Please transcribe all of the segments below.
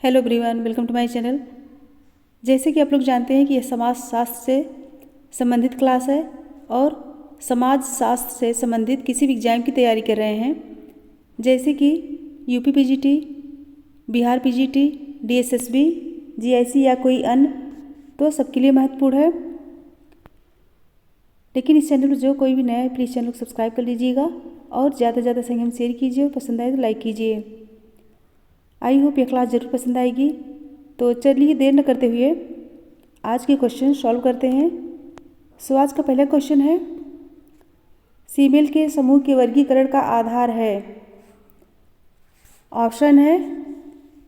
Hello everyone, welcome to my channel. जैसे कि आप लोग जानते हैं कि यह समाज शास्त्र से संबंधित क्लास है और समाज शास्त्र से संबंधित किसी भी एग्जाम की तैयारी कर रहे हैं, जैसे कि UP PGT, Bihar PGT, DSSB, GIC या कोई अन्य, तो सबके लिए महत्वपूर्ण है। लेकिन इस चैनल पर जो कोई भी नया है, प्लीज़ चैनल को सब्सक्राइब कर लीजिएगा और ज़्यादा से ज़्यादा संख्या में शेयर कीजिए और पसंद आए तो लाइक कीजिए। आई होप यह क्लास ज़रूर पसंद आएगी। तो चलिए देर न करते हुए आज के क्वेश्चन सॉल्व करते हैं। सो आज का पहला क्वेश्चन है, सीमेल के समूह के वर्गीकरण का आधार है। ऑप्शन है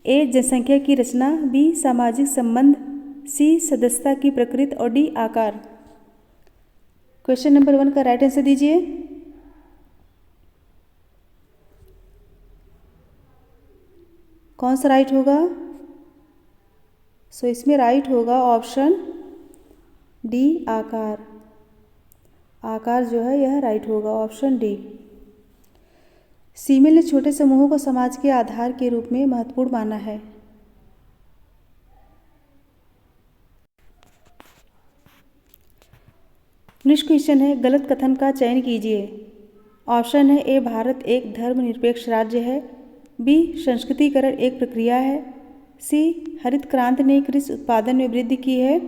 ए जनसंख्या की रचना, बी सामाजिक संबंध, सी सदस्यता की प्रकृति और डी आकार। क्वेश्चन नंबर 1 का राइट आंसर दीजिए। कौन सा राइट होगा? सो इसमें राइट होगा ऑप्शन डी आकार। आकार जो है यह राइट होगा, ऑप्शन डी। सीमेल ने छोटे समूहों को समाज के आधार के रूप में महत्वपूर्ण माना है। नेक्स्ट क्वेश्चन है, गलत कथन का चयन कीजिए। ऑप्शन है ए भारत एक धर्मनिरपेक्ष राज्य है, बी संस्कृतिकरण एक प्रक्रिया है, सी हरित क्रांति ने कृषि उत्पादन में वृद्धि की है,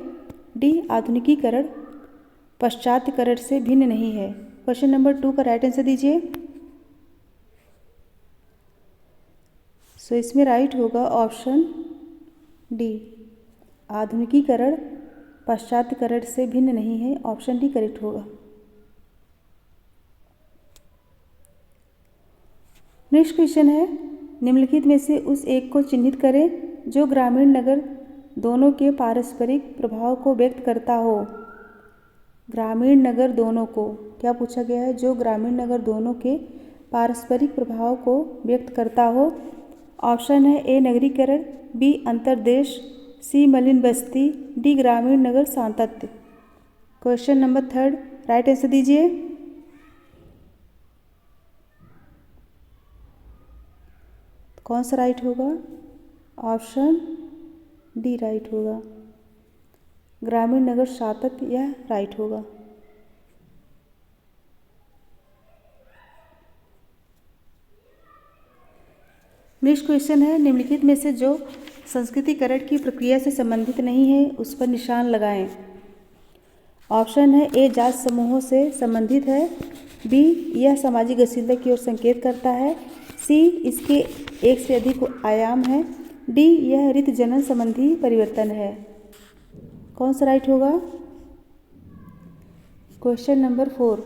डी आधुनिकीकरण पाश्चात्यकरण से भिन्न नहीं है। क्वेश्चन नंबर 2 का राइट आंसर दीजिए। सो इसमें राइट होगा ऑप्शन डी, आधुनिकीकरण पाश्चात्यकरण से भिन्न नहीं है, ऑप्शन डी करेक्ट होगा। नेक्स्ट क्वेश्चन है, निम्नलिखित में से उस एक को चिन्हित करें जो ग्रामीण नगर दोनों के पारस्परिक प्रभाव को व्यक्त करता हो। ग्रामीण नगर दोनों को क्या पूछा गया है? जो ग्रामीण नगर दोनों के पारस्परिक प्रभाव को व्यक्त करता हो। ऑप्शन है ए नगरीकरण, बी अंतर्देश, सी मलिन बस्ती, डी ग्रामीण नगर सातत्य। क्वेश्चन नंबर 3 राइट आंसर दीजिए। कौन सा राइट होगा? ऑप्शन डी राइट होगा, ग्रामीण नगर सातत्य, यह राइट होगा। नेक्स्ट क्वेश्चन है, निम्नलिखित में से जो संस्कृतिकरण की प्रक्रिया से संबंधित नहीं है उस पर निशान लगाएं। ऑप्शन है ए जात समूहों से संबंधित है, बी यह सामाजिक गतिशीलता की ओर संकेत करता है, सी इसके एक से अधिक आयाम है, डी यह ऋतु जनन संबंधी परिवर्तन है। कौन सा राइट होगा? Question number 4।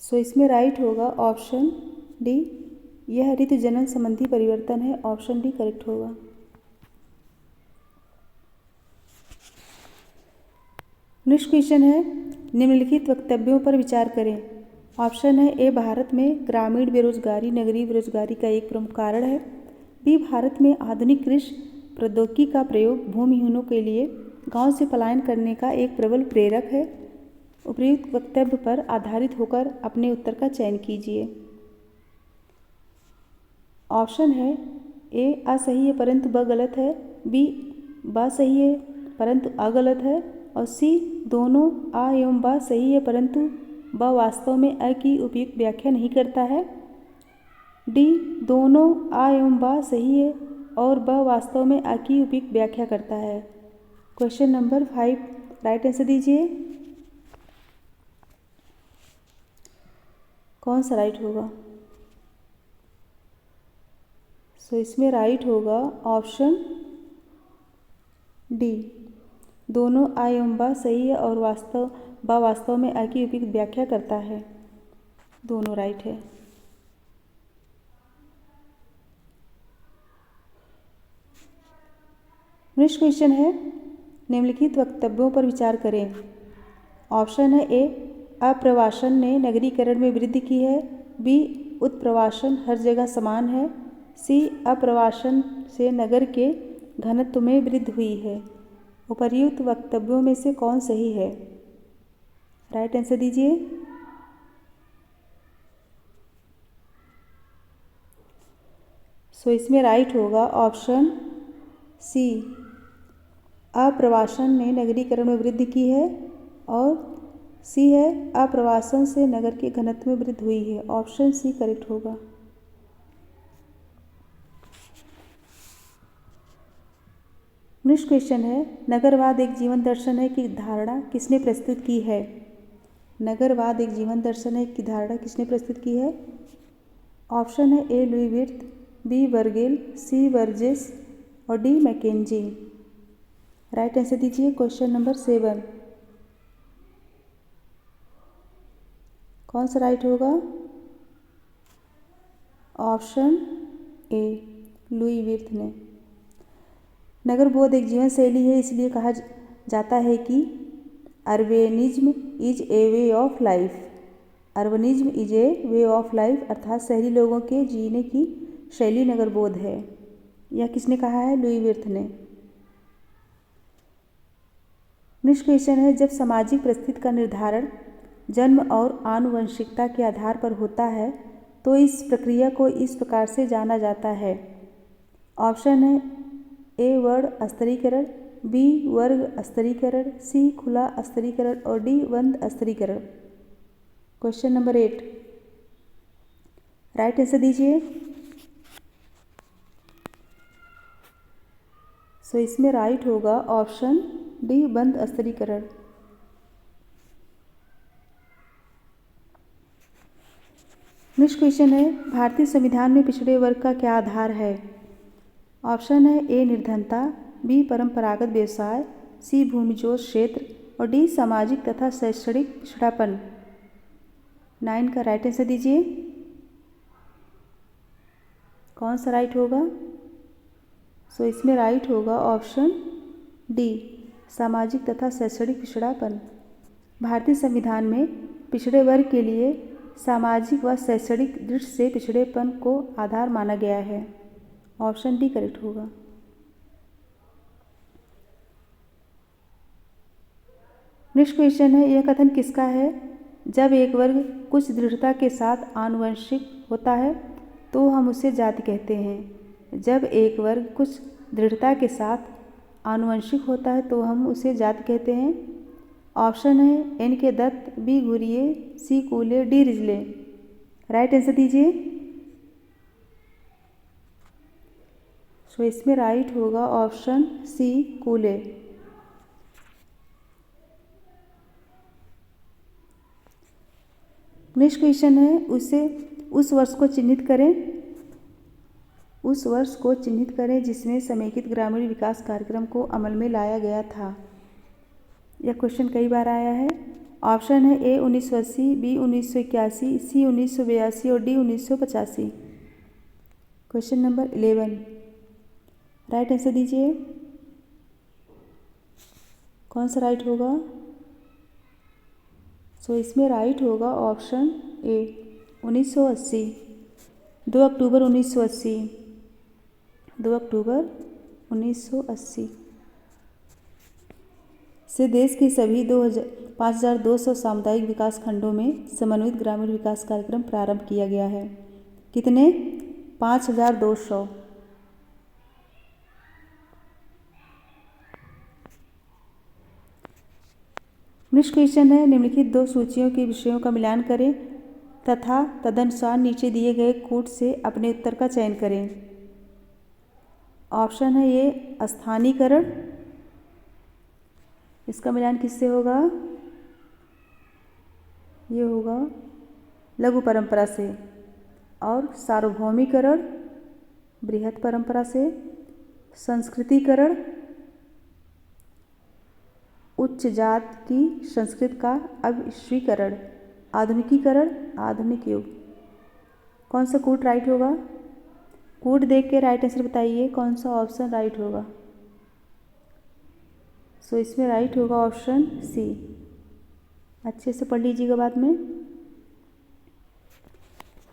सो इसमें राइट होगा ऑप्शन डी, यह ऋतु जनन संबंधी परिवर्तन है, ऑप्शन डी करेक्ट होगा। नेक्स्ट क्वेश्चन है, निम्नलिखित वक्तव्यों पर विचार करें। ऑप्शन है ए भारत में ग्रामीण बेरोजगारी नगरीय बेरोजगारी का एक प्रमुख कारण है, बी भारत में आधुनिक कृषि प्रौद्योगिकी का प्रयोग भूमिहीनों के लिए गांव से पलायन करने का एक प्रबल प्रेरक है। उपर्युक्त वक्तव्य पर आधारित होकर अपने उत्तर का चयन कीजिए। ऑप्शन है ए असही है परंतु ब गलत है, बी ब सही है परंतु अ गलत है, और सी दोनों आ एवं ब सही है परंतु ब वास्तव में अ की उपयुक्त व्याख्या नहीं करता है, डी दोनों आ एवं ब सही है और ब वास्तव में अ की उपयुक्त व्याख्या करता है। क्वेश्चन नंबर 5 राइट आंसर दीजिए। कौन सा राइट होगा? सो इसमें राइट होगा ऑप्शन डी, दोनों आ एवं ब सही है और ब वास्तव में अ की उपयुक्त व्याख्या करता है, दोनों राइट है। नेक्स्ट क्वेश्चन है, निम्नलिखित वक्तव्यों पर विचार करें। ऑप्शन है ए अप्रवासन ने नगरीकरण में वृद्धि की है, बी उत्प्रवासन हर जगह समान है, सी अप्रवासन से नगर के घनत्व में वृद्धि हुई है। उपर्युक्त वक्तव्यों में से कौन सही है? राइट आंसर दीजिए। सो इसमें राइट होगा ऑप्शन सी, आप्रवासन ने नगरीकरण में वृद्धि की है, और सी है आप्रवासन से नगर के घनत्व में वृद्धि हुई है। ऑप्शन सी करेक्ट होगा। नेक्स्ट क्वेश्चन है, नगरवाद एक जीवन दर्शन है की धारणा किसने प्रस्तुत की है? नगरवाद एक जीवन दर्शन है की धारणा किसने प्रस्तुत की है? ऑप्शन है ए लुई विर्थ, बी वर्गेल, सी वर्जेस और डी मैकेंजी। राइट आंसर दीजिए। क्वेश्चन नंबर 7 कौन सा राइट होगा? ऑप्शन ए लुई विर्थ ने। नगरबोध एक जीवन शैली है, इसलिए कहा जाता है कि urbanism is a way of life. Urbanism is a way of life, अर्थात शहरी लोगों के जीने की शैली नगरबोध है। यह किसने कहा है? लुई विर्थ ने। नेक्स्ट क्वेश्चन है, जब सामाजिक परिस्थिति का निर्धारण जन्म और आनुवंशिकता के आधार पर होता है तो इस प्रक्रिया को इस प्रकार से जाना जाता है। ऑप्शन है ए वर्ण स्तरीकरण, बी वर्ग स्तरीकरण, सी खुला स्तरीकरण और डी बंद स्तरीकरण। क्वेश्चन नंबर 8 राइट आंसर दीजिए। सो इसमें राइट होगा ऑप्शन डी बंद स्तरीकरण। नेक्स्ट क्वेश्चन है, भारतीय संविधान में पिछड़े वर्ग का क्या आधार है? ऑप्शन है ए निर्धनता, बी परंपरागत व्यवसाय, सी भूमिजोत क्षेत्र और डी सामाजिक तथा शैक्षणिक पिछड़ापन। 9 का राइट आंसर दीजिए। कौन सा राइट होगा? सो इसमें राइट होगा ऑप्शन डी सामाजिक तथा शैक्षणिक पिछड़ापन। भारतीय संविधान में पिछड़े वर्ग के लिए सामाजिक व शैक्षणिक दृष्टि से पिछड़ेपन को आधार माना गया है। ऑप्शन डी करेक्ट होगा। नेक्स्ट क्वेश्चन है, यह कथन किसका है? जब एक वर्ग कुछ दृढ़ता के साथ आनुवंशिक होता है तो हम उसे जाति कहते हैं। जब एक वर्ग कुछ दृढ़ता के साथ आनुवंशिक होता है तो हम उसे जाति कहते हैं। ऑप्शन है एन के दत्त, बी घुरिये, सी कूले, डी रिजले। राइट आंसर दीजिए। सो इसमें राइट होगा ऑप्शन सी कूले। नेक्स्ट क्वेश्चन है, उस वर्ष को चिन्हित करें। उस वर्ष को चिन्हित करें जिसमें समेकित ग्रामीण विकास कार्यक्रम को अमल में लाया गया था। यह क्वेश्चन कई बार आया है। ऑप्शन है ए 1980, बी 1981, सी 1982 और D 1985। Question number 11 right answer दीजिए। कौन सा राइट होगा? सो इसमें राइट होगा ऑप्शन ए 1980। 2 अक्टूबर 1980। 2 अक्टूबर 1980 से देश के सभी 5200 सामुदायिक विकास खंडों में समन्वित ग्रामीण विकास कार्यक्रम प्रारंभ किया गया है। कितने? 5200। नेक्स्ट क्वेश्चन है, निम्नलिखित 2 सूचियों के विषयों का मिलान करें तथा तदनुसार नीचे दिए गए कूट से अपने उत्तर का चयन करें। ऑप्शन है ये स्थानीयकरण, इसका मिलान किससे होगा? ये होगा लघु परंपरा से। और सार्वभौमिकरण बृहत परंपरा से। संस्कृतिकरण उच्च जात की संस्कृति का अविश्वीकरण। आधुनिकीकरण आधुनिक युग। कौन सा कूट राइट होगा? कूट देख के राइट आंसर बताइए, कौन सा ऑप्शन राइट होगा? सो इसमें राइट होगा ऑप्शन सी। अच्छे से पढ़ लीजिएगा बाद में।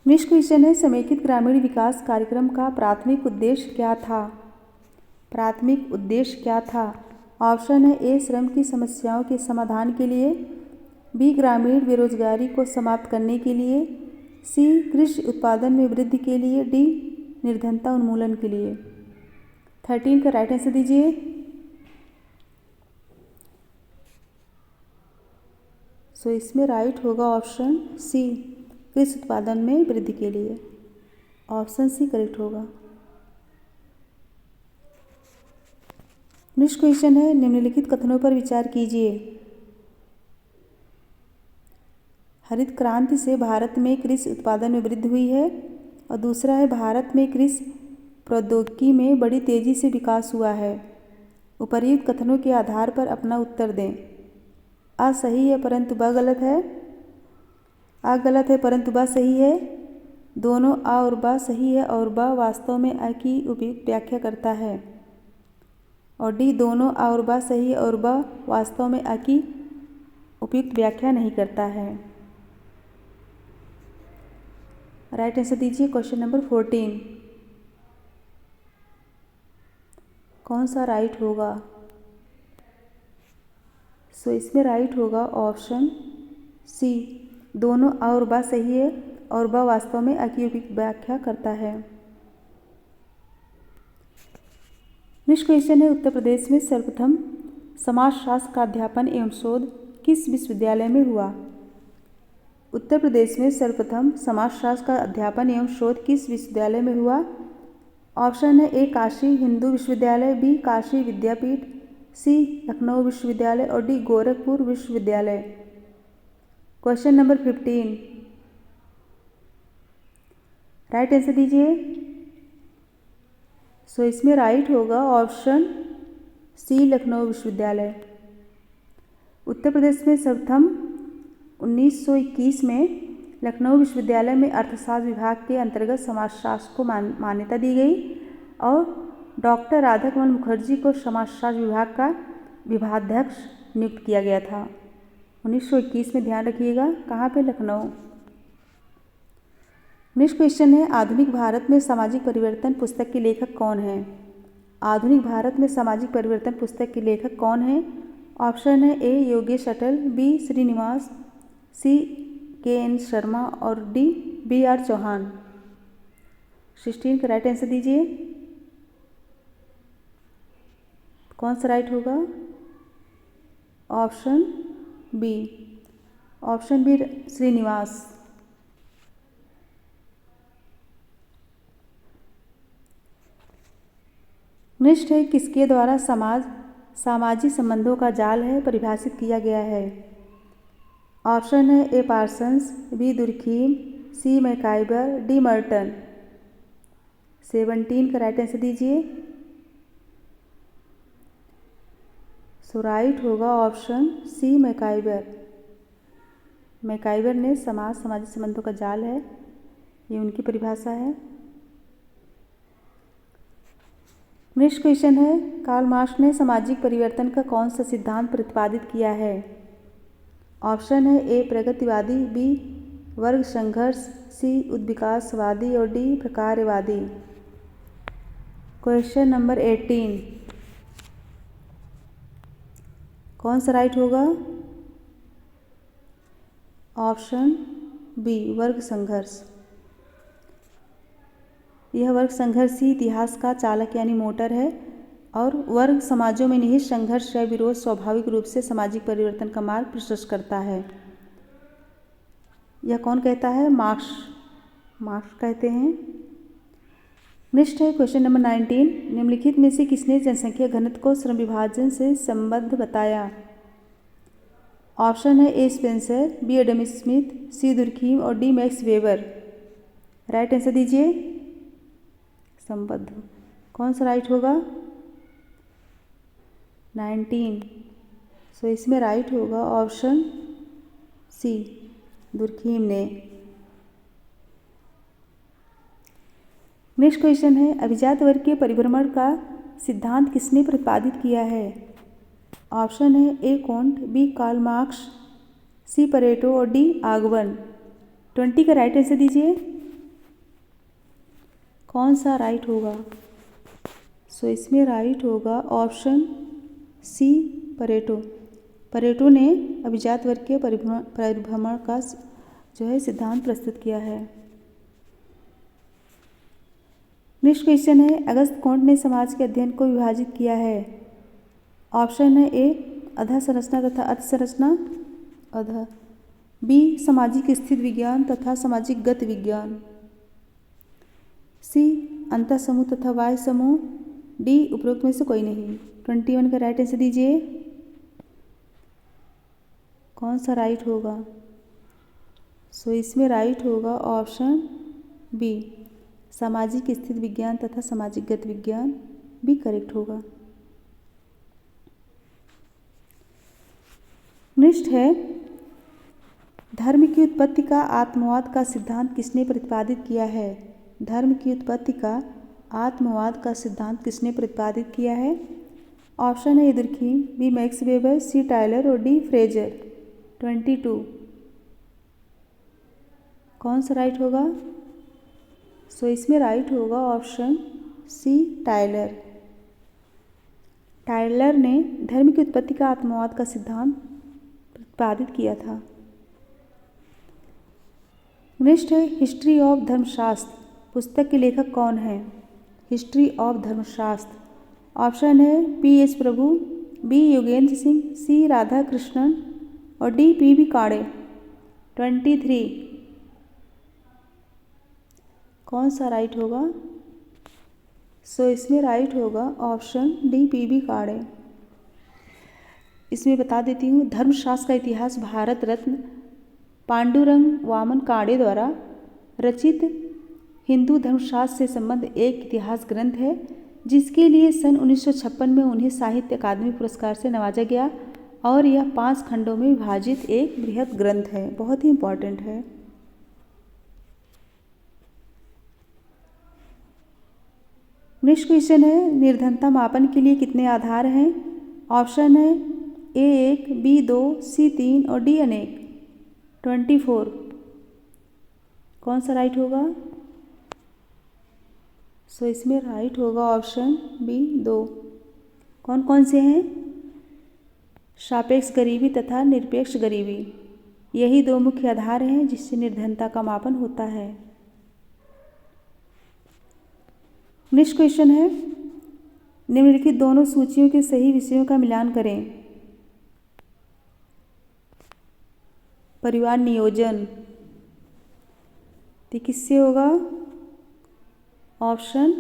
नेक्स्ट क्वेश्चन है, समेकित ग्रामीण विकास कार्यक्रम का प्राथमिक उद्देश्य क्या था? प्राथमिक उद्देश्य क्या था? ऑप्शन है ए श्रम की समस्याओं के समाधान के लिए, बी ग्रामीण बेरोजगारी को समाप्त करने के लिए, सी कृषि उत्पादन में वृद्धि के लिए, डी निर्धनता उन्मूलन के लिए। 13 का राइट आंसर दीजिए। सो इसमें राइट होगा ऑप्शन सी, कृषि उत्पादन में वृद्धि के लिए। ऑप्शन सी करेक्ट होगा। नेक्स्ट क्वेश्चन है, निम्नलिखित कथनों पर विचार कीजिए। हरित क्रांति से भारत में कृषि उत्पादन में वृद्धि हुई है, और दूसरा है भारत में कृषि प्रौद्योगिकी में बड़ी तेजी से विकास हुआ है। उपर्युक्त कथनों के आधार पर अपना उत्तर दें। आ सही है परंतु ब गलत है। आ गलत है परंतु ब सही है। दोनों आ और ब सही है और ब वास्तव में आ की उपयुक्त व्याख्या करता है। और डी, दोनों आ और ब सही है और ब वास्तव में आ की उपयुक्त व्याख्या नहीं करता है। राइट आंसर दीजिए। क्वेश्चन नंबर 14 कौन सा राइट होगा? सो इसमें राइट होगा ऑप्शन सी, दोनों आ और बा सही है और बा वास्तव में आ की उपयुक्त व्याख्या करता है। नेक्स्ट क्वेश्चन है, उत्तर प्रदेश में सर्वप्रथम समाजशास्त्र का अध्यापन एवं शोध किस विश्वविद्यालय में हुआ? उत्तर प्रदेश में सर्वप्रथम समाजशास्त्र का अध्यापन एवं शोध किस विश्वविद्यालय में हुआ? ऑप्शन है ए काशी हिंदू विश्वविद्यालय, बी काशी विद्यापीठ, सी लखनऊ विश्वविद्यालय और डी गोरखपुर विश्वविद्यालय। क्वेश्चन नंबर 15 राइट आंसर दीजिए। सो इसमें राइट होगा ऑप्शन सी, लखनऊ विश्वविद्यालय। उत्तर प्रदेश में सर्वप्रथम 1921 में लखनऊ विश्वविद्यालय में अर्थशास्त्र विभाग के अंतर्गत समाजशास्त्र को मान्यता दी गई और डॉक्टर राधाकमल मुखर्जी को समाजशास्त्र विभाग का विभागाध्यक्ष नियुक्त किया गया था। 1921 में, ध्यान रखिएगा, कहाँ पे? लखनऊ। नेक्स्ट क्वेश्चन है, आधुनिक भारत में सामाजिक परिवर्तन पुस्तक के लेखक कौन है? आधुनिक भारत में सामाजिक परिवर्तन पुस्तक के लेखक कौन है? ऑप्शन है ए योगेश अटल, बी श्रीनिवास, सी के.एन. शर्मा और डी बी.आर. चौहान। 16 का राइट आंसर दीजिए। कौन सा राइट होगा? Option B, option B Srinivas. Next है, किसके द्वारा सामाजिक संबंधों का जाल है परिभाषित किया गया है? ऑप्शन है ए पार्सन्स, बी दुर्खीम, सी मैकाइबर, डी मर्टन। 17 का राइट आंसर दीजिए। सो राइट होगा ऑप्शन सी, मैकाइबर। मैकाइबर ने सामाजिक संबंधों का जाल है, ये उनकी परिभाषा है। नेक्स्ट क्वेश्चन है, कार्ल मार्क्स ने सामाजिक परिवर्तन का कौन सा सिद्धांत प्रतिपादित किया है? ऑप्शन है ए प्रगतिवादी, बी वर्ग संघर्ष, सी उद्विकासवादी और डी प्रकारवादी। क्वेश्चन नंबर 18 कौन सा राइट होगा? ऑप्शन बी वर्ग संघर्ष। यह वर्ग संघर्ष ही इतिहास का चालक यानी मोटर है और वर्ग समाजों में निहित संघर्ष या विरोध स्वाभाविक रूप से सामाजिक परिवर्तन का मार्ग प्रशस्त करता है। यह कौन कहता है? मार्क्स कहते हैं। नेक्स्ट है क्वेश्चन नंबर 19, निम्नलिखित में से किसने जनसंख्या घनत्व को श्रम विभाजन से संबद्ध बताया? ऑप्शन है ए स्पेंसर, बी एडम स्मिथ, सी दुर्खीम और D max weber. Right answer दीजिए। संबद्ध कौन सा राइट होगा? 19। सो इसमें राइट होगा ऑप्शन सी, दुर्खीम ने। नेक्स्ट क्वेश्चन है, अभिजात वर्ग के परिभ्रमण का सिद्धांत किसने प्रतिपादित किया है? ऑप्शन है ए कोंट, बी कार्ल मार्क्स, सी परेटो और डी आगवन। 20 का राइट आंसर दीजिए। कौन सा राइट होगा? सो इसमें राइट होगा ऑप्शन सी, परेटो। परेटो ने अभिजात वर्ग के परिभ्रमण का जो है सिद्धांत प्रस्तुत किया है। नेक्स्ट क्वेश्चन है, अगस्त कौंट ने समाज के अध्ययन को विभाजित किया है। ऑप्शन है ए अधः संरचना तथा अर्थ संरचना, अधः, बी सामाजिक स्थिति विज्ञान तथा सामाजिक गति विज्ञान, सी अंतर समूह तथा बाह्य समूह, डी उपरोक्त में से कोई नहीं। 21 का राइट आंसर दीजिए, कौन सा राइट होगा। सो इसमें राइट होगा ऑप्शन बी सामाजिक स्थिति विज्ञान तथा सामाजिक गति विज्ञान, भी करेक्ट होगा। नेक्स्ट है, धर्म की उत्पत्ति का आत्मवाद का सिद्धांत किसने प्रतिपादित किया है। धर्म की उत्पत्ति का आत्मवाद का सिद्धांत किसने प्रतिपादित किया है। ऑप्शन है दुर्खीम, बी मैक्स वेबर, सी टायलर और डी फ्रेजर। 22 कौन सा राइट होगा। सो इसमें राइट होगा ऑप्शन सी टायलर। टायलर ने धर्म की उत्पत्ति का आत्मवाद का सिद्धांत प्रतिपादित किया था। नेक्स्ट है, हिस्ट्री ऑफ धर्मशास्त्र पुस्तक के लेखक कौन है। हिस्ट्री ऑफ धर्मशास्त्र, ऑप्शन है पी एच प्रभु, बी योगेंद्र सिंह, सी राधा कृष्णन और डी पी बी काड़े। 23 कौन सा राइट होगा। सो इसमें राइट होगा ऑप्शन डी पी बी काड़े। इसमें बता देती हूँ, धर्मशास्त्र का इतिहास भारत रत्न पांडुरंग वामन काड़े द्वारा रचित हिंदू धर्मशास्त्र से संबद्ध एक इतिहास ग्रंथ है, जिसके लिए सन 1956 में उन्हें साहित्य अकादमी पुरस्कार से नवाजा गया और यह 5 खंडों में विभाजित एक बृहद ग्रंथ है, बहुत ही इम्पॉर्टेंट है। नेक्स्ट क्वेश्चन है, निर्धनता मापन के लिए कितने आधार हैं। ऑप्शन है A1, B2, C3 और D अनेक। 24 कौन सा राइट होगा। सो इसमें राइट होगा ऑप्शन B2। कौन कौन से हैं, सापेक्ष गरीबी तथा निरपेक्ष गरीबी, यही 2 मुख्य आधार हैं जिससे निर्धनता का मापन होता है। नेक्स्ट क्वेश्चन है, निम्नलिखित दोनों सूचियों के सही विषयों का मिलान करें। परिवार नियोजन, तो किससे होगा। ऑप्शन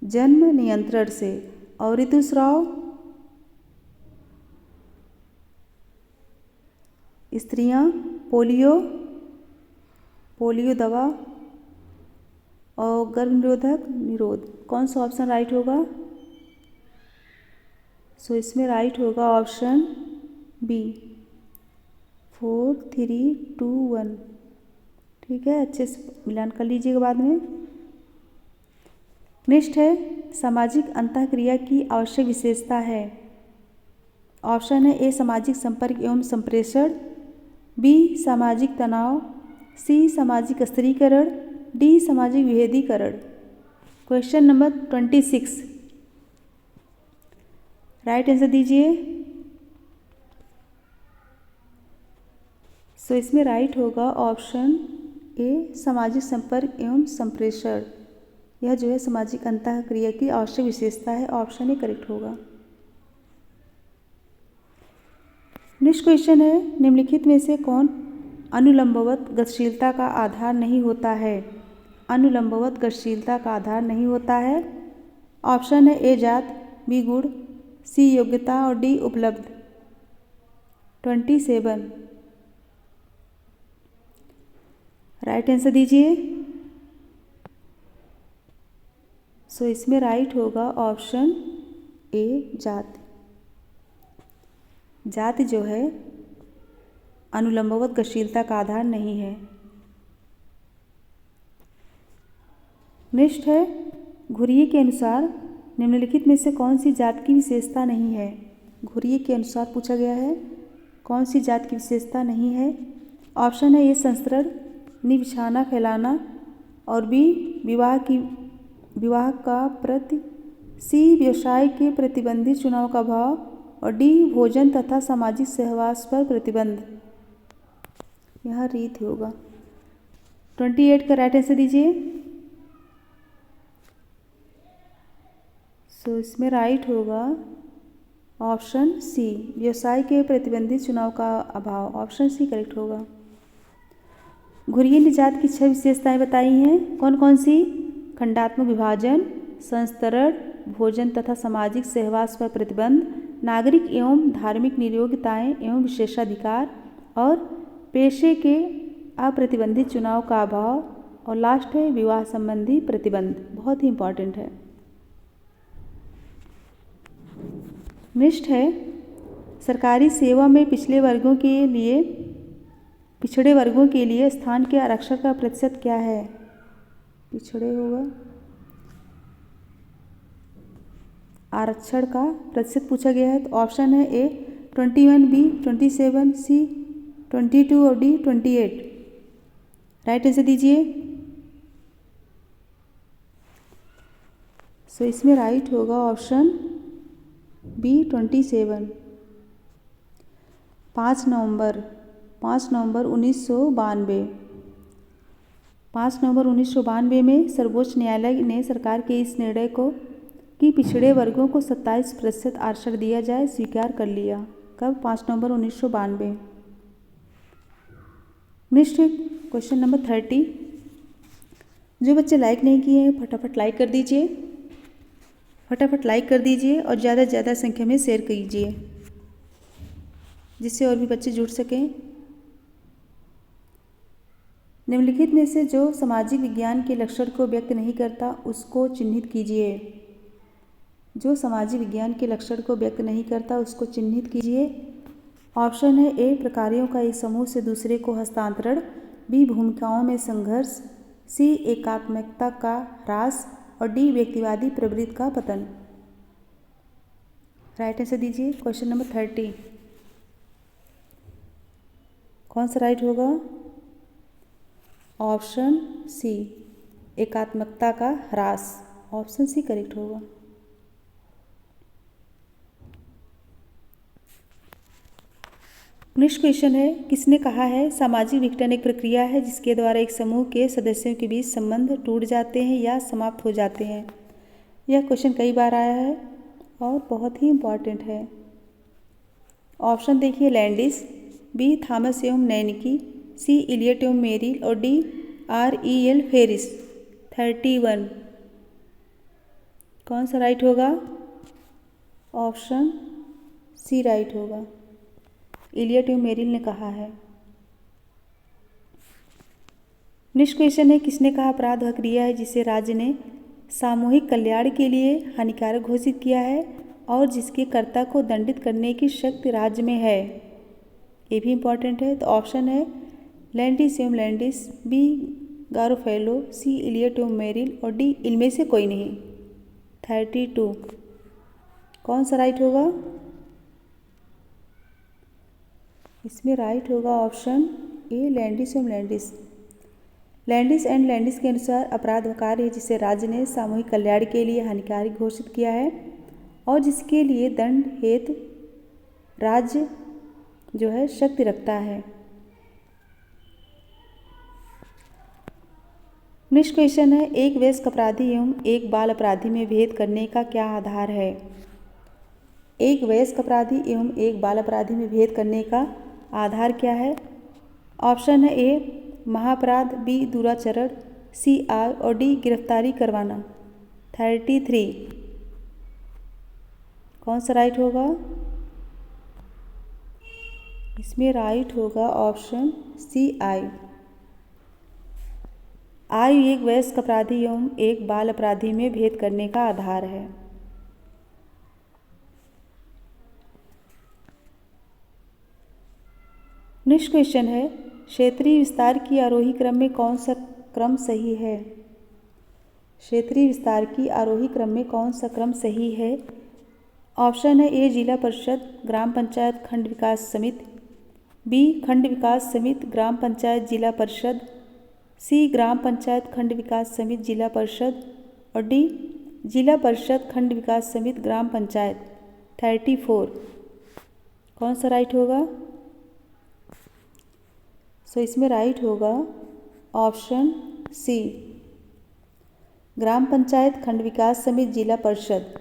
जन्म नियंत्रण से। और ऋतुस्राव, स्त्रियां पोलियो दवा और गर्भ निरोधक निरोध। कौन सा ऑप्शन राइट होगा। सो इसमें राइट होगा ऑप्शन बी 4, 3, 2, 1। ठीक है, अच्छे से मिलान कर लीजिएगा बाद में। नेक्स्ट है, सामाजिक अंतःक्रिया की आवश्यक विशेषता है। ऑप्शन है ए सामाजिक संपर्क एवं संप्रेषण, बी सामाजिक तनाव, सी सामाजिक स्थिरीकरण, डी सामाजिक विभेदीकरण। क्वेश्चन नंबर 26 राइट आंसर दीजिए। सो इसमें राइट होगा ऑप्शन ए सामाजिक संपर्क एवं संप्रेषण। यह जो है सामाजिक अंतःक्रिया की आवश्यक विशेषता है, ऑप्शन ए करेक्ट होगा। नेक्स्ट क्वेश्चन है, निम्नलिखित में से कौन अनुलंबवत गतिशीलता का आधार नहीं होता है। अनुलंबवत गतिशीलता का आधार नहीं होता है। ऑप्शन है ए जात, बी गुण, सी योग्यता और डी उपलब्ध। 27 राइट आंसर दीजिए। सो इसमें राइट होगा ऑप्शन ए जाति। जाति जो है अनुलंबवत गतिशीलता का आधार नहीं है। नेक्स्ट है, घुरिये के अनुसार निम्नलिखित में से कौन सी जात की विशेषता नहीं है। घुरिये के अनुसार पूछा गया है, कौन सी जात की विशेषता नहीं है। ऑप्शन है ए संस्करण, नी बिछाना फैलाना और बी विवाह का प्रति, सी व्यवसाय के प्रतिबंधित चुनाव का भाव और डी भोजन तथा सामाजिक सहवास पर प्रतिबंध। यह रीत होगा। 28 का राइट आंसर दीजिए। सो इसमें राइट होगा ऑप्शन सी, व्यवसाय के प्रतिबंधित चुनाव का अभाव। ऑप्शन सी करेक्ट होगा। घुरिये निजात की 6 विशेषताएं बताई हैं, कौन कौन सी? खंडात्मक विभाजन, संस्तरण, भोजन तथा सामाजिक सहवास पर प्रतिबंध, नागरिक एवं धार्मिक नियोक्ताएं एवं विशेषाधिकार, और पेशे के अप्रतिबंधित चुनाव का अभाव, और लास्ट है विवाह संबंधी प्रतिबंध। बहुत ही इंपॉर्टेंट है। नेक्स्ट है सरकारी सेवा में पिछड़े वर्गों के लिए स्थान के आरक्षण का प्रतिशत क्या है? पिछड़े होगा, आरक्षण का प्रतिशत पूछा गया है। तो ऑप्शन है ए 21, बी 27, सी 22 और डी 28। राइट आंसर दीजिए। सो इसमें राइट होगा ऑप्शन बी 27। 5 नवंबर 1992 में सर्वोच्च न्यायालय ने सरकार के इस निर्णय को कि पिछड़े वर्गों को 27% आरक्षण दिया जाए स्वीकार कर लिया। कब? 5 नवंबर 1992। Next question number 30। जो बच्चे लाइक नहीं किए हैं फटाफट लाइक कर दीजिए, और ज़्यादा से ज़्यादा संख्या में शेयर कीजिए जिससे और भी बच्चे जुड़ सकें। निम्नलिखित में से जो सामाजिक विज्ञान के लक्षण को व्यक्त नहीं करता उसको चिन्हित कीजिए। जो सामाजिक विज्ञान के लक्षण को व्यक्त नहीं करता उसको चिन्हित कीजिए। ऑप्शन है ए प्रकारों का एक समूह से दूसरे को हस्तांतरण, बी भूमिकाओं में संघर्ष, सी एकात्मकता का ह्रास, और डी व्यक्तिवादी प्रवृत्ति का पतन। राइट आंसर दीजिए। क्वेश्चन नंबर 30 कौन सा राइट होगा? ऑप्शन सी एकात्मकता का ह्रास। ऑप्शन सी करेक्ट होगा। नेक्स्ट क्वेश्चन है किसने कहा है सामाजिक विघटन एक प्रक्रिया है जिसके द्वारा एक समूह के सदस्यों के बीच संबंध टूट जाते हैं या समाप्त हो जाते हैं। यह क्वेश्चन कई बार आया है और बहुत ही इम्पॉर्टेंट है। ऑप्शन देखिए लैंडिस, बी थॉमस एवं नैनिकी, सी इलियट एवं मेरिल, और डी R.E.L. फेरिस। 31 कौन सा राइट होगा? ऑप्शन सी राइट होगा। इलियट एवं मेरिल ने कहा है। नेक्स्ट क्वेश्चन है किसने कहा अपराध वह क्रिया है जिसे राज्य ने सामूहिक कल्याण के लिए हानिकारक घोषित किया है और जिसके कर्ता को दंडित करने की शक्ति राज्य में है। ये भी इम्पॉर्टेंट है। तो ऑप्शन है लैंडिस एवं लैंडिस, बी गारोफेलो, सी इलियट एवं मेरिल, और डी इनमें से कोई नहीं। 32 कौन सा राइट होगा? इसमें राइट होगा ऑप्शन ए लैंडिस एवं लैंडिस। लैंडिस एंड लैंडिस के अनुसार अपराध वह कार्य है जिसे राज्य ने सामूहिक कल्याण के लिए हानिकारक घोषित किया है और जिसके लिए दंड हेतु राज्य जो है शक्ति रखता है। नेक्स्ट क्वेश्चन है एक वयस्क अपराधी एवं एक बाल अपराधी में भेद करने का क्या आधार है? एक वयस्क अपराधी एवं एक बाल अपराधी में भेद करने का आधार क्या है? ऑप्शन है ए महापराध, बी दुराचरण, सी आय, और डी गिरफ्तारी करवाना। 33 कौन सा राइट होगा? इसमें राइट होगा ऑप्शन सी आय। आयु एक वयस्क अपराधी एवं एक बाल अपराधी में भेद करने का आधार है। नेक्स्ट क्वेश्चन है क्षेत्रीय विस्तार की आरोही क्रम में कौन सा क्रम सही है? क्षेत्रीय विस्तार की आरोही क्रम में कौन सा क्रम सही है? ऑप्शन है ए जिला परिषद ग्राम पंचायत खंड विकास समिति, बी खंड विकास समिति ग्राम पंचायत जिला परिषद, सी ग्राम पंचायत खंड विकास समिति जिला परिषद, और डी जिला परिषद खंड विकास समिति ग्राम पंचायत। 34 कौन सा राइट होगा? सो इसमें राइट होगा ऑप्शन सी ग्राम पंचायत, खंड विकास समिति, जिला परिषद।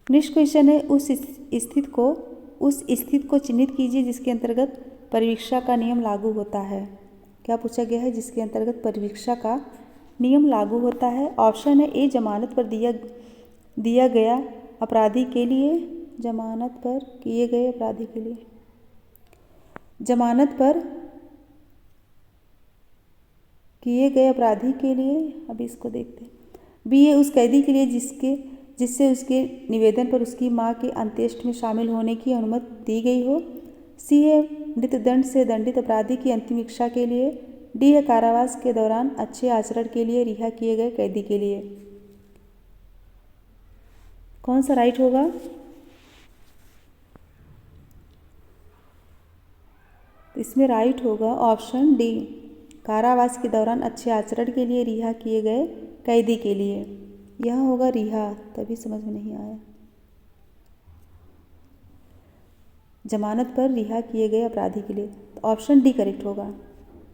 नेक्स्ट क्वेश्चन है उस स्थिति को चिन्हित कीजिए जिसके अंतर्गत परिवीक्षा का नियम लागू होता है। क्या पूछा गया है? जिसके अंतर्गत परिवीक्षा का नियम लागू होता है। ऑप्शन है ए जमानत पर दिया गया अपराधी के लिए, जमानत पर किए गए अपराधी के लिए, जमानत पर किए गए अपराधी के लिए। अभी इसको देखते हैं। बी है उस कैदी के लिए जिससे उसके निवेदन पर उसकी मां के अंत्येष्टि में शामिल होने की अनुमति दी गई हो। सी है मृत्युदंड से दंडित अपराधी की अंतिम इच्छा के लिए। डी है कारावास के दौरान अच्छे आचरण के लिए रिहा किए गए कैदी के लिए। कौन सा राइट होगा? इसमें राइट होगा ऑप्शन डी, कारावास के दौरान अच्छे आचरण के लिए रिहा किए गए कैदी के लिए। यह होगा रिहा, तभी समझ में नहीं आया। जमानत पर रिहा किए गए अपराधी के लिए, तो ऑप्शन डी करेक्ट होगा।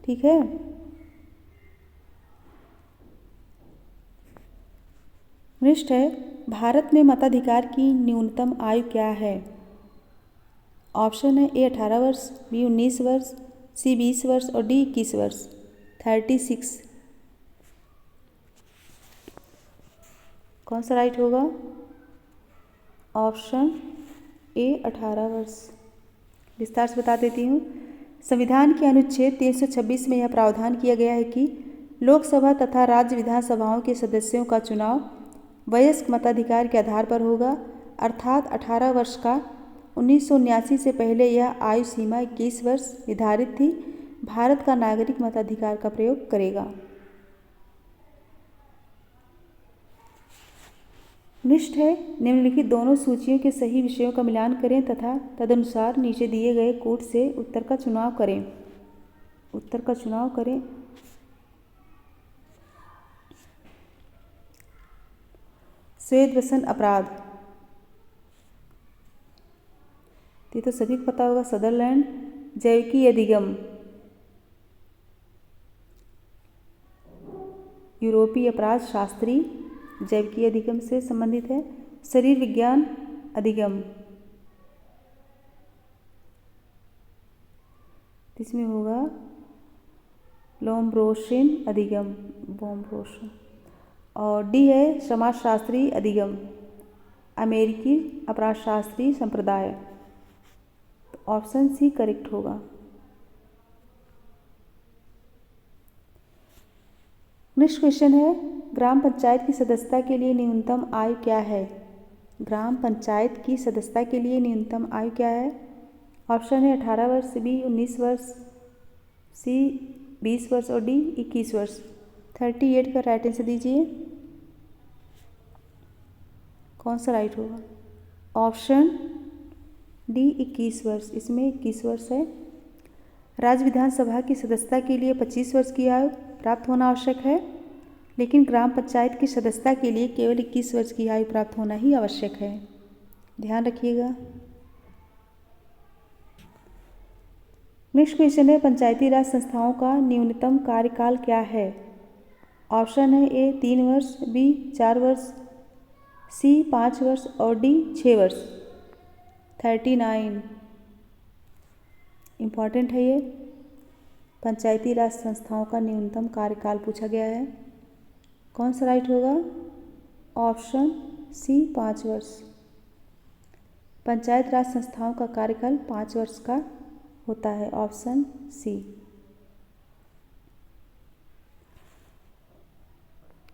ठीक है। नेक्स्ट है भारत में मताधिकार की न्यूनतम आयु क्या है? ऑप्शन है ए 18 वर्ष, बी 19 वर्ष, सी 20 वर्ष और डी 21 वर्ष। 36। कौन सा राइट होगा? ऑप्शन ए 18 वर्ष। विस्तार से बता देती हूँ। संविधान के अनुच्छेद 326 में यह प्रावधान किया गया है कि लोकसभा तथा राज्य विधानसभाओं के सदस्यों का चुनाव वयस्क मताधिकार के आधार पर होगा, अर्थात 18 वर्ष का। 1979 से पहले यह आयु सीमा 21 वर्ष निर्धारित थी। भारत का नागरिक मताधिकार का प्रयोग करेगा। नेक्स्ट है निम्नलिखित दोनों सूचियों के सही विषयों का मिलान करें तथा तदनुसार नीचे दिए गए कोड से उत्तर का चुनाव करें। उत्तर का चुनाव करें। श्वेत व्यसन अपराध, ये तो सभी को पता होगा। सदरलैंड जैविकी अधिगम, यूरोपीय अपराध शास्त्री जैविकी अधिगम से संबंधित है। शरीर विज्ञान अधिगम, इसमें होगा लोम्ब्रोशिन अधिगम, बोम्ब्रोशिन। और डी है समाजशास्त्री अधिगम, अमेरिकी अपराधशास्त्री संप्रदाय। तो ऑप्शन सी करेक्ट होगा। नेक्स्ट क्वेश्चन है ग्राम पंचायत की सदस्यता के लिए न्यूनतम आयु क्या है? ग्राम पंचायत की सदस्यता के लिए न्यूनतम आयु क्या है? ऑप्शन है 18 वर्ष, बी 19 वर्ष, सी 20 वर्ष और डी 21 वर्ष। 38 का राइट आंसर दीजिए। कौन सा राइट होगा? ऑप्शन डी 21 वर्ष। इसमें 21 वर्ष है। राज्य विधानसभा की सदस्यता के लिए 25 वर्ष की आयु प्राप्त होना आवश्यक है, लेकिन ग्राम पंचायत की सदस्यता के लिए केवल 21 वर्ष की आयु प्राप्त होना ही आवश्यक है। ध्यान रखिएगा। नेक्स्ट क्वेश्चन है पंचायती राज संस्थाओं का न्यूनतम कार्यकाल क्या है? ऑप्शन है ए 3 वर्ष, बी 4 वर्ष, सी 5 वर्ष और डी 6 वर्ष। 39 इम्पॉर्टेंट है। ये पंचायती राज संस्थाओं का न्यूनतम कार्यकाल पूछा गया है। कौन सा राइट होगा? ऑप्शन सी 5 वर्ष। पंचायत राज संस्थाओं का कार्यकाल 5 वर्ष का होता है। Option C.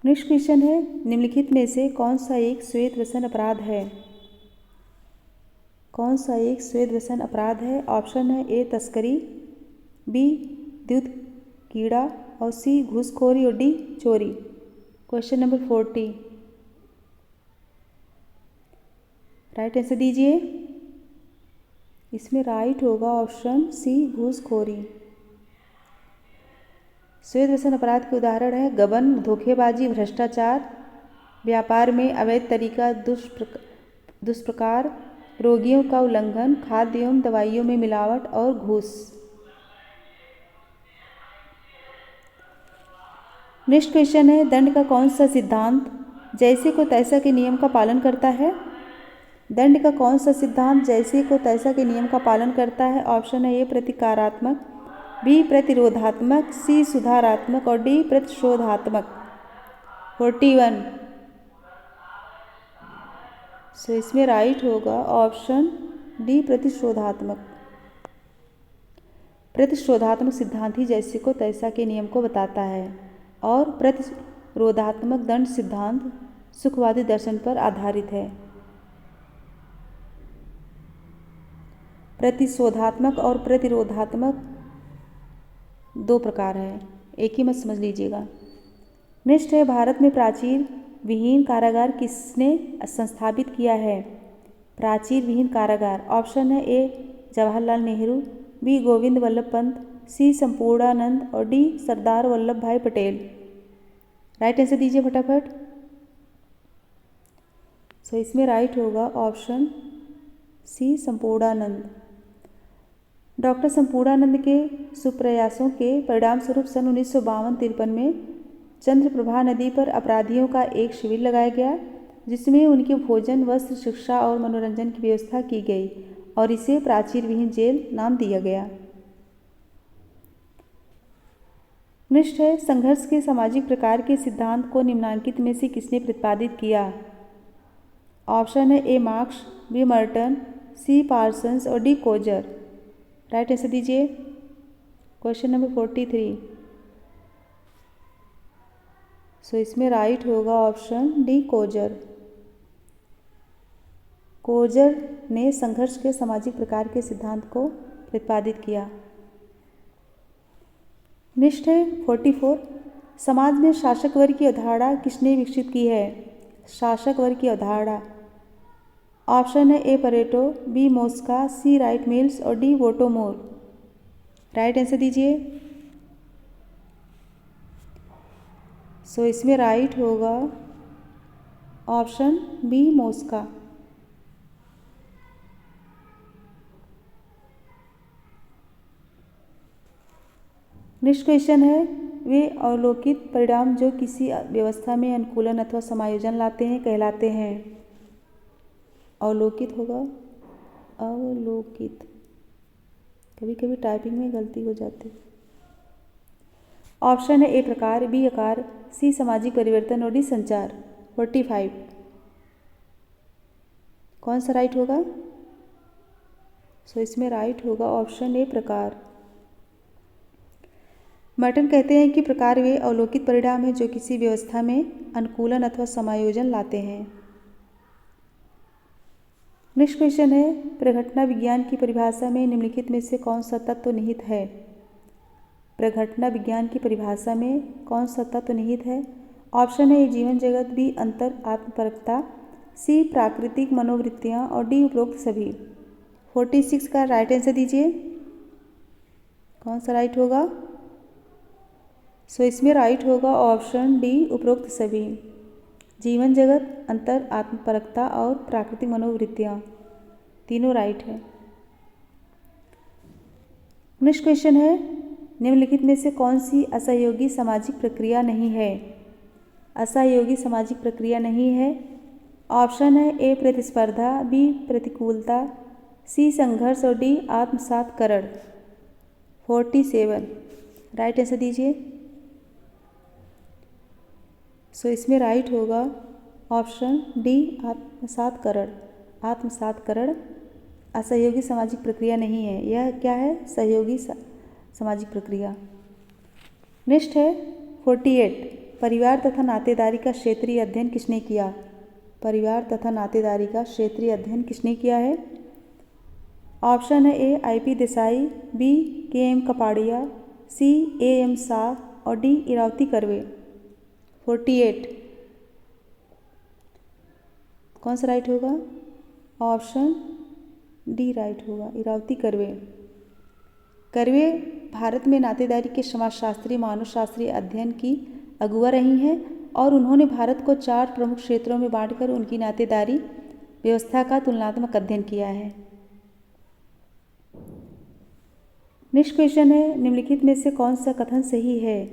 नेक्स्ट क्वेश्चन है निम्नलिखित में से कौन सा एक श्वेत व्यसन अपराध है? कौन सा एक श्वेत व्यसन अपराध है? ऑप्शन है ए तस्करी, बी दूध कीड़ा और सी घूसखोरी और डी चोरी। क्वेश्चन नंबर 40 राइट आंसर दीजिए। इसमें राइट होगा ऑप्शन सी घूसखोरी। श्वेत व्यसन अपराध के उदाहरण है गबन, धोखेबाजी, भ्रष्टाचार, व्यापार में अवैध तरीका, दुष्प्रकार, रोगियों का उल्लंघन, खाद्य एवं दवाइयों में मिलावट और घूस। नेक्स्ट क्वेश्चन है, दंड का कौन सा सिद्धांत जैसे को तैसा के नियम का पालन करता है? दंड का कौन सा सिद्धांत जैसे को तैसा के नियम का पालन करता है? ऑप्शन है ए प्रतिकारात्मक, बी प्रतिरोधात्मक, सी सुधारात्मक और डी प्रतिशोधात्मक। 41। सो इसमें राइट होगा ऑप्शन डी प्रतिशोधात्मक। प्रतिशोधात्मक सिद्धांत ही जैसे को तैसा के नियम को बताता है और प्रतिरोधात्मक दंड सिद्धांत सुखवादी दर्शन पर आधारित है। प्रतिशोधात्मक और प्रतिरोधात्मक दो प्रकार है, एक ही मत समझ लीजिएगा। नेक्स्ट है, भारत में प्राचीर विहीन कारागार किसने संस्थापित किया है? प्राचीर विहीन कारागार। ऑप्शन है ए जवाहरलाल नेहरू, बी गोविंद वल्लभ पंत, सी संपूर्णानंद और डी सरदार वल्लभ भाई पटेल। राइट आंसर दीजिए फटाफट। सो इसमें राइट होगा option C Sampurnanand. Doctor Sampurnanand के सुप्रयासों के परिणाम स्वरूप सन 1952-53 में चंद्रप्रभा नदी पर अपराधियों का एक शिविर लगाया गया, जिसमें उनके भोजन, वस्त्र, शिक्षा और मनोरंजन की व्यवस्था की गई और इसे प्राचीर विहीन जेल नाम दिया गया। नेक्स्ट है, संघर्ष के सामाजिक प्रकार के सिद्धांत को निम्नांकित में से किसने प्रतिपादित किया? ऑप्शन है A Marx, B Merton, C Parsons और डी कोजर। राइट आंसर दीजिए। Question number 43। सो इसमें राइट होगा ऑप्शन डी कोजर। कोजर ने संघर्ष के सामाजिक प्रकार के सिद्धांत को प्रतिपादित किया। नेक्स्ट है 44। समाज में शासक वर्ग की अवधारणा किसने विकसित की है? शासक वर्ग की अवधारणा। ऑप्शन है A Pareto, B Mosca, C Wright Mills और डी वोटोमोर। राइट आंसर दीजिए। सो इसमें राइट होगा option B Mosca. Next question है, वे अवलोकित परिणाम जो किसी व्यवस्था में अनुकूलन अथवा समायोजन लाते हैं कहलाते हैं। अवलोकित होगा अवलोकित, कभी कभी टाइपिंग में गलती हो जाती है। ऑप्शन है ए प्रकार, बी आकार, सी सामाजिक परिवर्तन और डी संचार। 45। कौन सा राइट होगा? सो इसमें राइट होगा ऑप्शन ए प्रकार। मर्टन कहते हैं कि प्रकार वे अवलोकित परिणाम हैं जो किसी व्यवस्था में अनुकूलन अथवा समायोजन लाते हैं। नेक्स्ट क्वेश्चन है, प्रघटना विज्ञान की परिभाषा में निम्नलिखित में से कौन सा तत्व निहित है? प्रघटना विज्ञान की परिभाषा में कौन सा तत्व निहित है? ऑप्शन है जीवन जगत, बी अंतर आत्मपरकता, सी प्राकृतिक मनोवृत्तियाँ और डी उपरोक्त सभी। 46 का राइट आंसर दीजिए। कौन सा राइट होगा? सो इसमें राइट होगा ऑप्शन डी उपरोक्त सभी। जीवन जगत, अंतर आत्मपरकता और प्राकृतिक मनोवृत्तियाँ, तीनों राइट है। नेक्स्ट क्वेश्चन है, निम्नलिखित में से कौन सी असहयोगी सामाजिक प्रक्रिया नहीं है? असहयोगी सामाजिक प्रक्रिया नहीं है। ऑप्शन है ए प्रतिस्पर्धा, बी प्रतिकूलता, सी संघर्ष और डी आत्मसातकरण। 47 राइट आंसर दीजिए। सो इसमें राइट होगा ऑप्शन डी आत्मसातकरण। आत्मसातकरण असहयोगी सामाजिक प्रक्रिया नहीं है, यह क्या है? सहयोगी सामाजिक प्रक्रिया। नेक्स्ट है 48। परिवार तथा नातेदारी का क्षेत्रीय अध्ययन किसने किया? परिवार तथा नातेदारी का क्षेत्रीय अध्ययन किसने किया है? ऑप्शन है A IP Desai, B KM Kapadia, C AM Shah और डी इरावती कर्वे। 48 कौन सा राइट होगा? ऑप्शन डी राइट होगा, इरावती कर्वे। कर्वे भारत में नातेदारी के समाजशास्त्री मानवशास्त्रीय अध्ययन की अगुवा रही हैं और उन्होंने भारत को 4 प्रमुख क्षेत्रों में बांटकर उनकी नातेदारी व्यवस्था का तुलनात्मक अध्ययन किया है। नेक्स्ट क्वेश्चन है, निम्नलिखित में से कौन सा कथन सही है?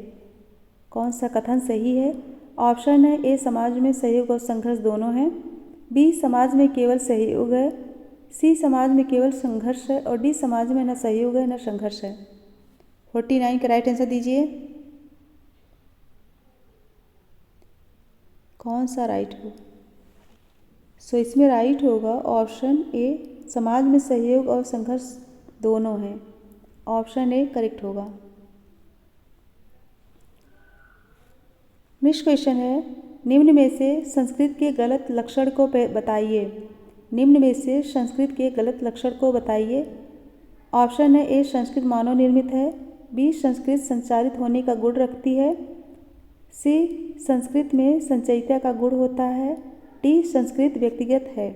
कौन सा कथन सही है? ऑप्शन है ए, समाज में सहयोग और संघर्ष दोनों हैं, बी, समाज में केवल सहयोग है, सी, समाज में केवल संघर्ष है, और डी, समाज में न सहयोग है न संघर्ष है। 49 का राइट आंसर दीजिए। कौन सा राइट हो? सो इसमें राइट होगा ऑप्शन ए, समाज में सहयोग और संघर्ष दोनों हैं। ऑप्शन ए करेक्ट होगा। नेक्स्ट क्वेश्चन है, निम्न में से संस्कृत के गलत लक्षण को बताइए। निम्न में से संस्कृत के गलत लक्षण को बताइए। ऑप्शन है ए, संस्कृत मानव निर्मित है, बी, संस्कृत संचारित होने का गुण रखती है, सी, संस्कृत में संचयिता का गुण होता है, डी, संस्कृत व्यक्तिगत है।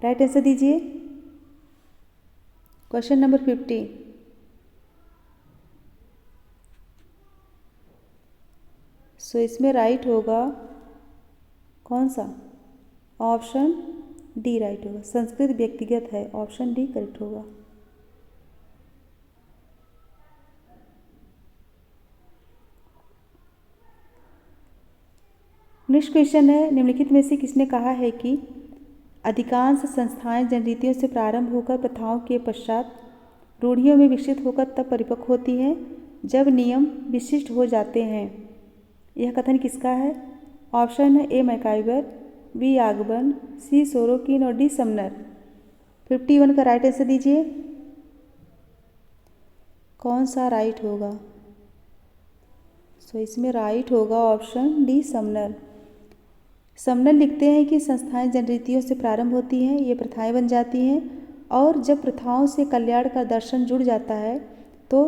राइट आंसर दीजिए। Question number 50। सो इसमें राइट होगा कौन सा? ऑप्शन डी राइट होगा, संस्कृत व्यक्तिगत है। ऑप्शन डी करेक्ट होगा। नेक्स्ट क्वेश्चन है, निम्नलिखित में से किसने कहा है कि अधिकांश संस्थाएं जनरीतियों से प्रारंभ होकर प्रथाओं के पश्चात रूढ़ियों में विकसित होकर तब परिपक्व होती हैं जब नियम विशिष्ट हो जाते हैं? यह कथन किसका है? ऑप्शन है ए, मैकाइवर, बी, आगबन, सी, सोरोकिन और डी, समनर। 51 का राइट आंसर दीजिए। कौन सा राइट होगा? सो इसमें राइट होगा ऑप्शन डी, समनर। समनर लिखते हैं कि संस्थाएं जनरीतियों से प्रारंभ होती हैं, ये प्रथाएं बन जाती हैं, और जब प्रथाओं से कल्याण का दर्शन जुड़ जाता है तो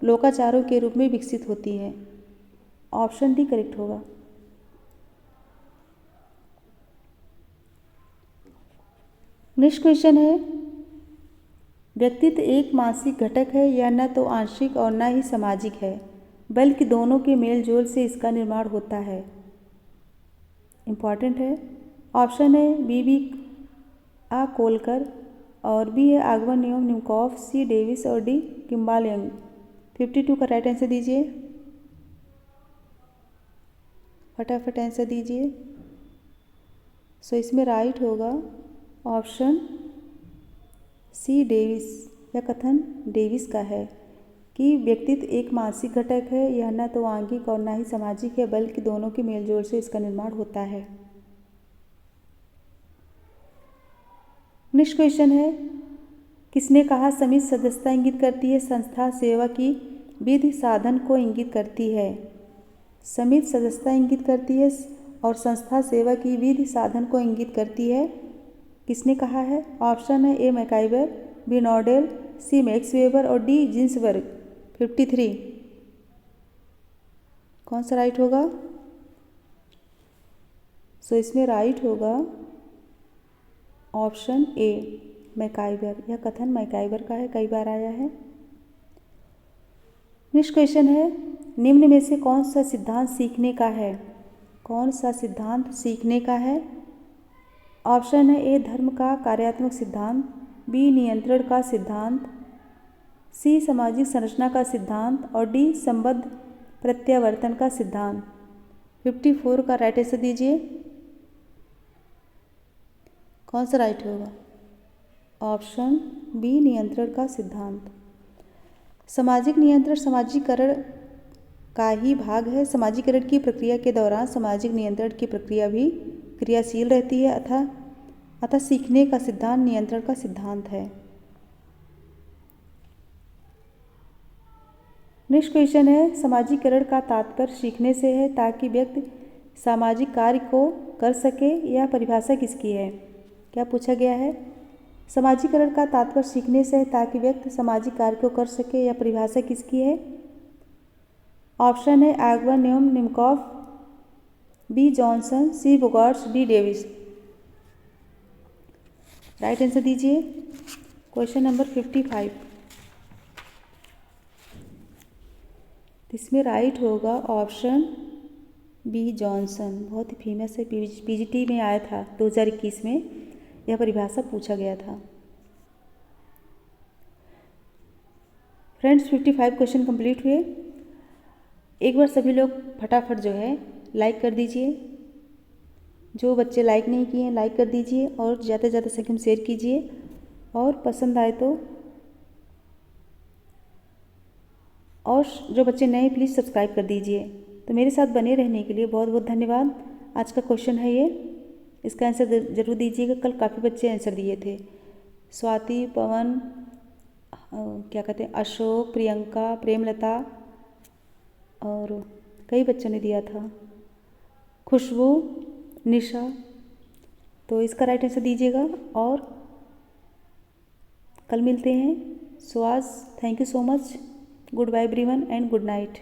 लोकाचारों के रूप में विकसित होती हैं। ऑप्शन डी करेक्ट होगा। नेक्स्ट क्वेश्चन है, व्यक्तित्व एक मानसिक घटक है, यह न तो आंशिक और न ही सामाजिक है, बल्कि दोनों के मेल जोल से इसका निर्माण होता है। इम्पॉर्टेंट है। ऑप्शन है बी, आ कोलकर, और बी है आगवन, न्यूम, निमकॉफ, सी, डेविस और डी, किम्बाल यंग। 52 का राइट आंसर दीजिए। फटाफट आंसर दीजिए। सो इसमें राइट होगा ऑप्शन सी, डेविस। यह कथन डेविस का है कि व्यक्तित्व एक मानसिक घटक है, यह न तो आंगिक और न ही सामाजिक है, बल्कि दोनों के मेलजोल से इसका निर्माण होता है। नेक्स्ट क्वेश्चन है, किसने कहा समिति सदस्यता इंगित करती है, संस्था सेवा की विधि साधन को इंगित करती है? समिति सदस्यता इंगित करती है और संस्था सेवा की विधि साधन को इंगित करती है। किसने कहा है? ऑप्शन है ए, मैकाइवर, बी, नॉडेल, सी, मैक्स वेबर और डी, जिन्सबर्ग। 53 कौन सा राइट होगा? सो इसमें राइट होगा ऑप्शन ए, मैकाइवर। यह कथन मैकाइवर का है, कई बार आया है। नेक्स्ट क्वेश्चन है, निम्न में से कौन सा सिद्धांत सीखने का है? कौन सा सिद्धांत सीखने का है? ऑप्शन है ए, धर्म का कार्यात्मक सिद्धांत, बी, नियंत्रण का सिद्धांत, सी, सामाजिक संरचना का सिद्धांत और डी, संबद्ध प्रत्यावर्तन का सिद्धांत। 54 का राइट आंसर दीजिए। कौन सा राइट होगा? ऑप्शन बी, नियंत्रण का सिद्धांत। सामाजिक नियंत्रण सामाजिकरण का ही भाग है। सामाजिकरण की प्रक्रिया के दौरान सामाजिक नियंत्रण की प्रक्रिया भी क्रियाशील रहती है, अतः सीखने का सिद्धांत नियंत्रण का सिद्धांत है। नेक्स्ट क्वेश्चन है, सामाजिकरण का तात्पर्य सीखने से है ताकि व्यक्ति सामाजिक कार्य को कर सके, यह परिभाषा किसकी है? क्या पूछा गया है? सामाजिकरण का तात्पर्य सीखने से है ताकि व्यक्ति सामाजिक कार्य को कर सके, यह परिभाषा किसकी है? ऑप्शन है आगवन, न्यूम, निमकॉफ, बी, जॉनसन, सी, बोगार्ट्स, डी, डेविस। राइट आंसर दीजिए। Question number 55। इसमें राइट होगा ऑप्शन बी, जॉनसन। बहुत ही फेमस है, पीजीटी में आया था 2021 में। यह परिभाषा पूछा गया था। फ्रेंड्स 55 क्वेश्चन कंप्लीट हुए। एक बार सभी लोग फटाफट जो है लाइक कर दीजिए। जो बच्चे लाइक नहीं किए हैं लाइक कर दीजिए और ज़्यादा से ज़्यादा संख्या में शेयर कीजिए, और पसंद आए तो, और जो बच्चे नए प्लीज़ सब्सक्राइब कर दीजिए। तो मेरे साथ बने रहने के लिए बहुत बहुत धन्यवाद। आज का क्वेश्चन है ये, इसका आंसर ज़रूर दीजिएगा। कल काफ़ी बच्चे आंसर दिए थे। स्वाति, पवन, क्या कहते हैं, अशोक, प्रियंका, प्रेमलता और कई बच्चों ने दिया था, खुशबू, निशा। तो इसका राइट आंसर दीजिएगा और कल मिलते हैं। सो आज thank you so much. Good bye everyone and good night.